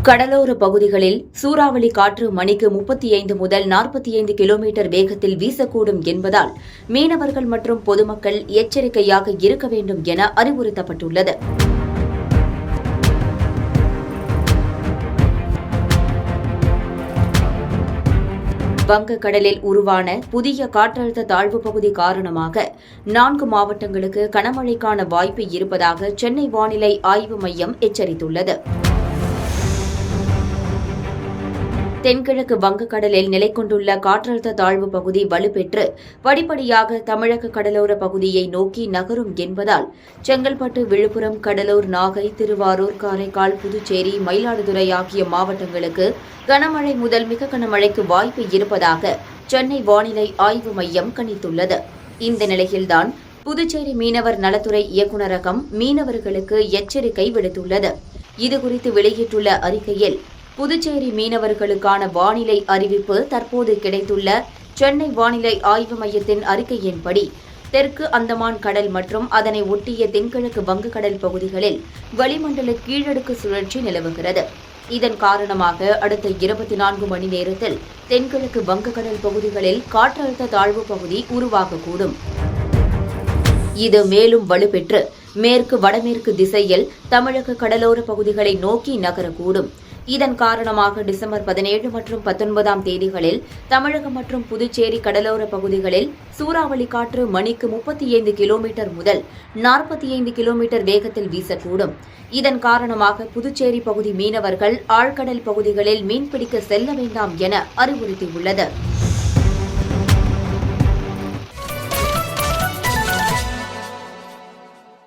கடலோர பகுதிகளில் சூறாவளி காற்று மணிக்கு 35 முதல் 45 கிலோமீட்டர் வேகத்தில் வீசக்கூடும் என்பதால் மீனவர்கள் மற்றும் பொதுமக்கள் எச்சரிக்கையாக இருக்க வேண்டும் என அறிவுறுத்தப்பட்டுள்ளது. வங்கக்கடலில் உருவான புதிய காற்றழுத்த தாழ்வு பகுதி காரணமாக 4 மாவட்டங்களுக்கு கனமழைக்கான வாய்ப்பு இருப்பதாக சென்னை வானிலை ஆய்வு மையம் எச்சரித்துள்ளது. தென்கிழக்கு வங்கக்கடலில் நிலை கொண்டுள்ள காற்றழுத்த தாழ்வு பகுதி வலுப்பெற்று படிப்படியாக தமிழக கடலோர பகுதியை நோக்கி நகரும் என்பதால் செங்கல்பட்டு, விழுப்புரம், கடலூர், நாகை, திருவாரூர், காரைக்கால், புதுச்சேரி, மயிலாடுதுறை ஆகிய மாவட்டங்களுக்கு கனமழை முதல் மிக கனமழைக்கு வாய்ப்பு இருப்பதாக சென்னை வானிலை ஆய்வு மையம் கணித்துள்ளது. இந்த நிலையில்தான் புதுச்சேரி மீனவர் நலத்துறை இயக்குநரகம் மீனவர்களுக்கு எச்சரிக்கை விடுத்துள்ளது. இதுகுறித்து வெளியிட்டுள்ள அறிக்கையில், புதுச்சேரி மீனவர்களுக்கான வானிலை அறிவிப்பு தற்போது கிடைத்துள்ள சென்னை வானிலை ஆய்வு மையத்தின் அறிக்கையின்படி தெற்கு அந்தமான் கடல் மற்றும் அதனை ஒட்டிய தென்கிழக்கு வங்கக்கடல் பகுதிகளில் வளிமண்டல கீழடுக்கு சுழற்சி நிலவுகிறது. இதன் காரணமாக அடுத்த 24 மணி நேரத்தில் தென்கிழக்கு வங்கக்கடல் பகுதிகளில் காற்றழுத்த தாழ்வு பகுதி உருவாகக்கூடும். இது மேலும் வலுப்பெற்று மேற்கு வடமேற்கு திசையில் தமிழக கடலோர பகுதிகளை நோக்கி நகரக்கூடும். இதன் காரணமாக டிசம்பர் 17 மற்றும் 19ஆம் தேதிகளில் தமிழகம் மற்றும் புதுச்சேரி கடலோர பகுதிகளில் சூறாவளி காற்று மணிக்கு 35 கிலோமீட்டர் முதல் 45 கிலோமீட்டர் வேகத்தில் வீசக்கூடும். இதன் காரணமாக புதுச்சேரி பகுதி மீனவர்கள் ஆழ்கடல் பகுதிகளில் மீன்பிடிக்க செல்ல வேண்டாம் என அறிவுறுத்தியுள்ளது.